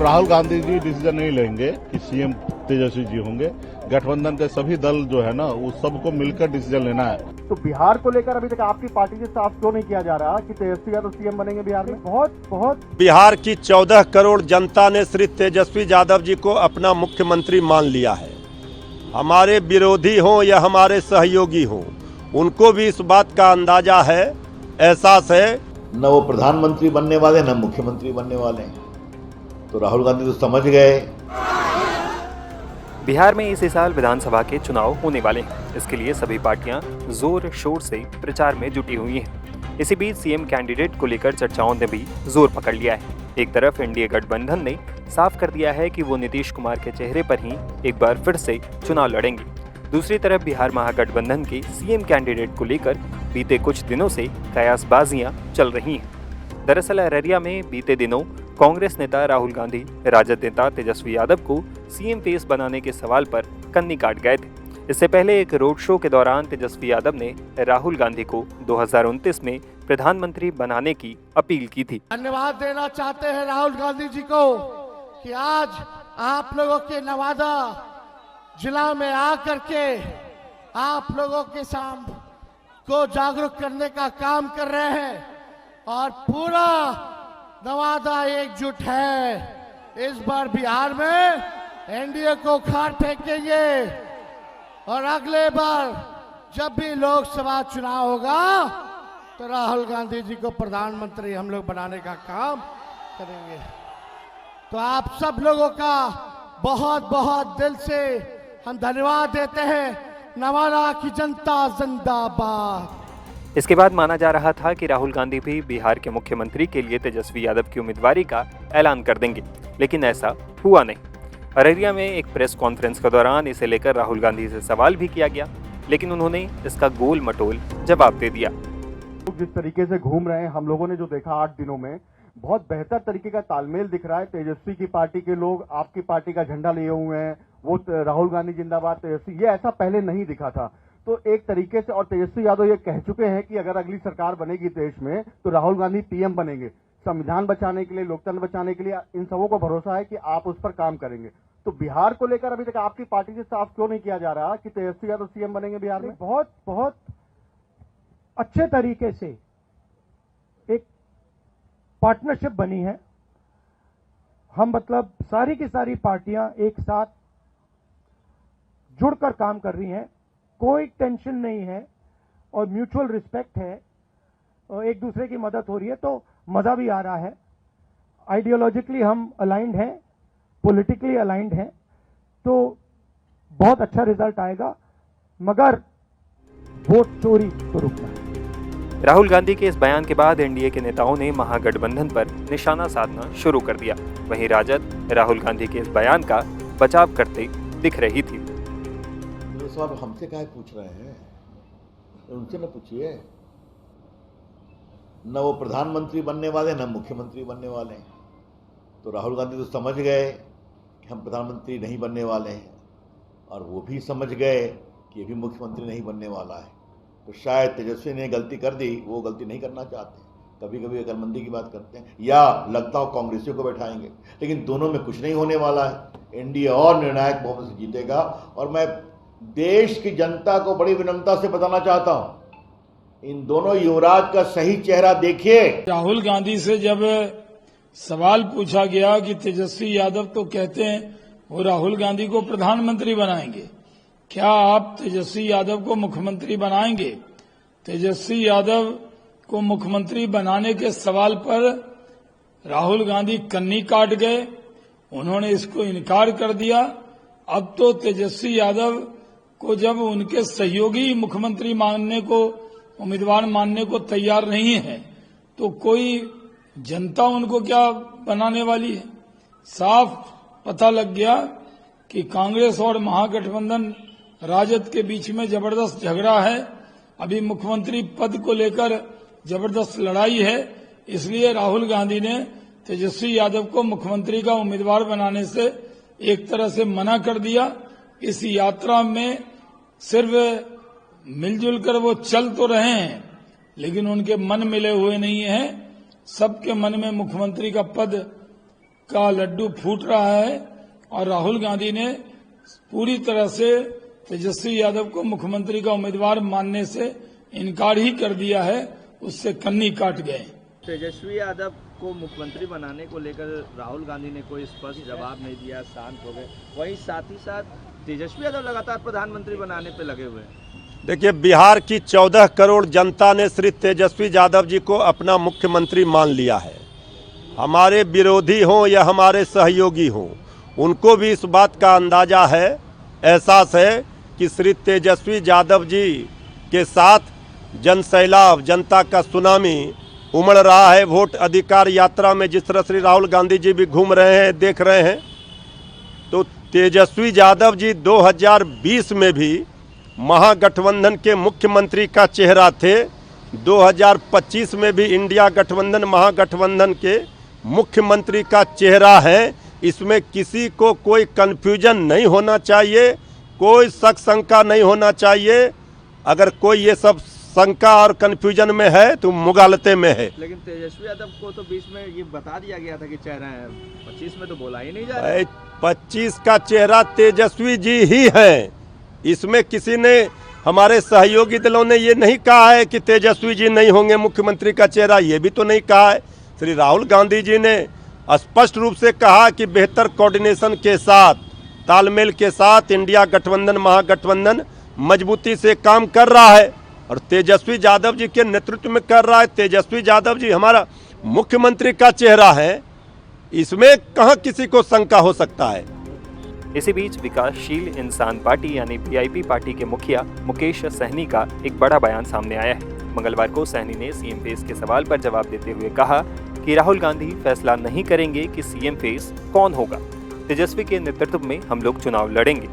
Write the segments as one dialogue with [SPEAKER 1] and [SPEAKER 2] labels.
[SPEAKER 1] Rahul Gandhi ji decision नहीं लेंगे कि सीएम तेजस्वी जी होंगे। गठबंधन के सभी दल जो है ना, वो सबको मिलकर डिसीजन लेना है।
[SPEAKER 2] तो बिहार को लेकर अभी तक आपकी पार्टी से साफ क्यों नहीं किया जा रहा कि तेजस्वी यादव सीएम बनेंगे बिहार में? बहुत
[SPEAKER 3] बिहार की 14 करोड़ जनता ने श्री तेजस्वी यादव जी को अपना मुख्यमंत्री मान लिया है। हमारे विरोधी हों या हमारे सहयोगी हों, उनको भी इस बात का अंदाजा है, एहसास है।
[SPEAKER 4] न वो प्रधानमंत्री बनने वाले न मुख्यमंत्री बनने वाले हैं। तो राहुल गांधी तो समझ गए।
[SPEAKER 5] बिहार में इसी साल विधानसभा के चुनाव होने वाले हैं। इसके लिए सभी पार्टियां जोर शोर से प्रचार में जुटी हुई हैं। इसी बीच सीएम कैंडिडेट को लेकर चर्चाओं ने भी जोर पकड़ लिया है। एक तरफ एनडीए गठबंधन ने साफ कर दिया है कि वो नीतीश कुमार के चेहरे पर ही एक बार फिर से चुनाव लड़ेंगे। दूसरी तरफ बिहार महागठबंधन के सीएम कैंडिडेट को लेकर बीते कुछ दिनों से कयासबाजियां चल रही हैं। दरअसल अररिया में बीते दिनों कांग्रेस नेता राहुल गांधी राजद नेता तेजस्वी यादव को सीएम फेस बनाने के सवाल पर कन्नी काट गए थे। इससे पहले एक रोड शो के दौरान तेजस्वी यादव ने राहुल गांधी को 2029 में प्रधानमंत्री बनाने की अपील की थी।
[SPEAKER 6] धन्यवाद देना चाहते हैं राहुल गांधी जी को कि आज आप लोगों के नवादा जिला में आकर के आप लोगों के सामने को जागरूक करने का काम कर रहे हैं और पूरा नवादा एकजुट है। इस बार बिहार में एनडीए को उखाड़ फेंकेंगे और अगले बार जब भी लोकसभा चुनाव होगा तो राहुल गांधी जी को प्रधानमंत्री हम लोग बनाने का काम करेंगे। तो आप सब लोगों का बहुत बहुत दिल से हम धन्यवाद देते हैं। नवादा की जनता जिंदाबाद।
[SPEAKER 5] इसके बाद माना जा रहा था कि राहुल गांधी भी बिहार के मुख्यमंत्री के लिए तेजस्वी यादव की उम्मीदवारी का ऐलान कर देंगे, लेकिन ऐसा हुआ नहीं। अररिया में एक प्रेस कॉन्फ्रेंस के दौरान इसे लेकर राहुल गांधी से सवाल भी किया गया, लेकिन उन्होंने इसका गोल मटोल जवाब दे दिया।
[SPEAKER 2] जिस तरीके से घूम रहे हैं, हम लोगों ने जो देखा 8 दिनों में, बहुत बेहतर तरीके का तालमेल दिख रहा है। तेजस्वी की पार्टी के लोग आपकी पार्टी का झंडा लिए हुए हैं, वो राहुल गांधी जिंदाबाद तेजस्वी, ये ऐसा पहले नहीं दिखा था। तो एक तरीके से, और तेजस्वी यादव ये कह चुके हैं कि अगर अगली सरकार बनेगी देश में तो राहुल गांधी पीएम बनेंगे। संविधान बचाने के लिए, लोकतंत्र बचाने के लिए इन सबों को भरोसा है कि आप उस पर काम करेंगे। तो बिहार को लेकर अभी तक आपकी पार्टी से साफ क्यों नहीं किया जा रहा कि तेजस्वी यादव सीएम बनेंगे बिहार में?
[SPEAKER 7] बहुत अच्छे तरीके से एक पार्टनरशिप बनी है। हम मतलब सारी की सारी पार्टियां एक साथ जुड़कर काम कर रही हैं, कोई टेंशन नहीं है और म्यूचुअल रिस्पेक्ट है और एक दूसरे की मदद हो रही है, तो मजा भी आ रहा है। आइडियोलॉजिकली हम अलाइंड हैं, पॉलिटिकली अलाइंड हैं, तो बहुत अच्छा रिजल्ट आएगा, मगर वोट चोरी तो रुकना है।
[SPEAKER 5] राहुल गांधी के इस बयान के बाद एनडीए के नेताओं ने महागठबंधन पर निशाना साधना शुरू कर दिया। वहीं राजद राहुल गांधी के इस बयान का बचाव करते दिख रही थी।
[SPEAKER 4] ये सवाल हमसे काहे पूछ रहे हैं? उनसे न पूछिए। न वो प्रधानमंत्री बनने वाले न मुख्यमंत्री बनने वाले हैं। तो राहुल गांधी तो समझ गए कि हम प्रधानमंत्री नहीं बनने वाले हैं, और वो भी समझ गए कि ये भी मुख्यमंत्री नहीं बनने वाला है। तो शायद तेजस्वी ने गलती कर दी, वो गलती नहीं करना चाहते। कभी कभी अकलमंदी की बात करते हैं, या लगता हो कांग्रेसियों को बैठाएंगे, लेकिन दोनों में कुछ नहीं होने वाला है। एनडीए और निर्णायक बहुमत से जीतेगा। और मैं देश की जनता को बड़ी विनम्रता से बताना चाहता हूं, इन दोनों युवराज का सही चेहरा देखिए।
[SPEAKER 8] राहुल गांधी से जब सवाल पूछा गया कि तेजस्वी यादव तो कहते हैं वो राहुल गांधी को प्रधानमंत्री बनाएंगे, क्या आप तेजस्वी यादव को मुख्यमंत्री बनाएंगे? तेजस्वी यादव को मुख्यमंत्री बनाने के सवाल पर राहुल गांधी कन्नी काट गए, उन्होंने इसको इनकार कर दिया। अब तो तेजस्वी यादव को जब उनके सहयोगी मुख्यमंत्री मानने को, उम्मीदवार मानने को तैयार नहीं है, तो कोई जनता उनको क्या बनाने वाली है? साफ पता लग गया कि कांग्रेस और महागठबंधन राजद के बीच में जबरदस्त झगड़ा है। अभी मुख्यमंत्री पद को लेकर जबरदस्त लड़ाई है। इसलिए राहुल गांधी ने तेजस्वी यादव को मुख्यमंत्री का उम्मीदवार बनाने से एक तरह से मना कर दिया। इस यात्रा में सिर्फ मिलजुल कर वो चल तो रहे हैं, लेकिन उनके मन मिले हुए नहीं हैं। सबके मन में मुख्यमंत्री का पद का लड्डू फूट रहा है और राहुल गांधी ने पूरी तरह से तेजस्वी यादव को मुख्यमंत्री का उम्मीदवार मानने से इनकार ही कर दिया है, उससे कन्नी काट गए।
[SPEAKER 9] तेजस्वी यादव को मुख्यमंत्री बनाने को लेकर राहुल गांधी ने कोई स्पष्ट जवाब नहीं दिया, शांत हो गए। वहीं साथ ही साथ तेजस्वी यादव लगातार प्रधानमंत्री बनाने पे लगे हुए हैं।
[SPEAKER 3] देखिए, बिहार की 14 करोड़ जनता ने श्री तेजस्वी यादव जी को अपना मुख्यमंत्री मान लिया है। हमारे विरोधी हों या हमारे सहयोगी हों, उनको भी इस बात का अंदाजा है, एहसास है कि श्री तेजस्वी यादव जी के साथ जनसैलाब, जनता का सुनामी उमड़ रहा है। वोट अधिकार यात्रा में जिस तरह श्री राहुल गांधी जी भी घूम रहे हैं, देख रहे हैं, तो तेजस्वी यादव जी 2020 में भी महागठबंधन के मुख्यमंत्री का चेहरा थे। 2025 में भी इंडिया गठबंधन महागठबंधन के मुख्यमंत्री का चेहरा है। इसमें किसी को कोई कन्फ्यूजन नहीं होना चाहिए, कोई शक शंका नहीं होना चाहिए। अगर कोई ये सब शंका और कन्फ्यूजन में है तो मुगालते में है।
[SPEAKER 9] लेकिन तेजस्वी यादव को तो 20 में ये बता दिया गया था कि चेहरा है, 25 में तो बोला ही नहीं जा रहा।
[SPEAKER 3] 25 का चेहरा तेजस्वी जी ही है। इसमें किसी ने, हमारे सहयोगी दलों ने ये नहीं कहा है कि तेजस्वी जी नहीं होंगे मुख्यमंत्री का चेहरा, ये भी तो नहीं कहा है। श्री राहुल गांधी जी ने स्पष्ट रूप से कहा कि बेहतर कोऑर्डिनेशन के साथ, तालमेल के साथ इंडिया गठबंधन महागठबंधन मजबूती से काम कर रहा है और तेजस्वी यादव जी के नेतृत्व में कर रहा है। तेजस्वी यादव जी हमारा मुख्यमंत्री का चेहरा है, इसमें कहां किसी को शंका हो सकता है।
[SPEAKER 5] इसी बीच विकासशील इंसान पार्टी यानी वीआईपी पार्टी के मुखिया मुकेश सहनी का एक बड़ा बयान सामने आया है। मंगलवार को सहनी ने सीएम फेस के सवाल पर जवाब देते हुए कहा कि राहुल गांधी फैसला नहीं करेंगे कि सीएम फेस कौन होगा। तेजस्वी के नेतृत्व में हम लोग चुनाव लड़ेंगे।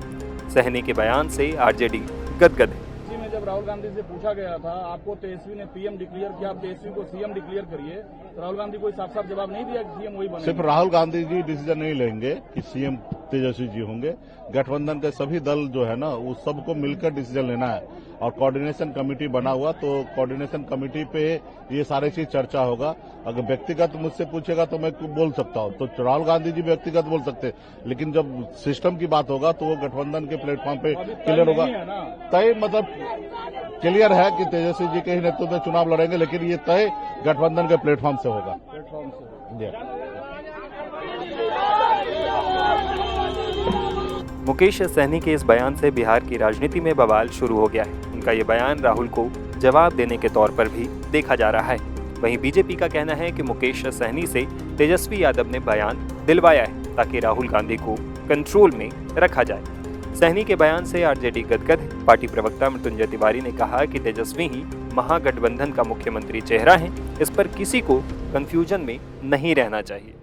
[SPEAKER 5] सहनी के बयान से आरजेडी गदगद है।
[SPEAKER 10] जब राहुल गांधी से पूछा गया था, आपको तेजस्वी ने पीएम डिक्लेयर किया, आप तेजस्वी को सीएम डिक्लेयर करिए, तो राहुल गांधी कोई साफ साफ जवाब नहीं दिया कि सीएम वही बने।
[SPEAKER 1] सिर्फ राहुल गांधी जी डिसीजन नहीं लेंगे कि सीएम तेजस्वी जी होंगे, गठबंधन के सभी दल जो है ना, वो सबको मिलकर डिसीजन लेना है। और कोऑर्डिनेशन कमेटी बना हुआ, तो कोऑर्डिनेशन कमेटी पे ये सारी चीज चर्चा होगा। अगर व्यक्तिगत मुझसे पूछेगा तो मैं बोल सकता हूँ, तो राहुल गांधी जी व्यक्तिगत बोल सकते, लेकिन जब सिस्टम की बात होगा तो वो गठबंधन के प्लेटफॉर्म पे क्लियर होगा। तय मतलब क्लियर है कि तेजस्वी जी के ही नेतृत्व में चुनाव लड़ेंगे, लेकिन ये तय गठबंधन के प्लेटफॉर्म से होगा।
[SPEAKER 5] मुकेश सहनी के इस बयान से बिहार की राजनीति में बवाल शुरू हो गया है। उनका ये बयान राहुल को जवाब देने के तौर पर भी देखा जा रहा है। वहीं बीजेपी का कहना है कि मुकेश सहनी से तेजस्वी यादव ने बयान दिलवाया है ताकि राहुल गांधी को कंट्रोल में रखा जाए। सहनी के बयान से आरजेडी गदगद है। पार्टी प्रवक्ता मृत्युंजय तिवारी ने कहा कि तेजस्वी ही महागठबंधन का मुख्यमंत्री चेहरा है, इस पर किसी को कंफ्यूजन में नहीं रहना चाहिए।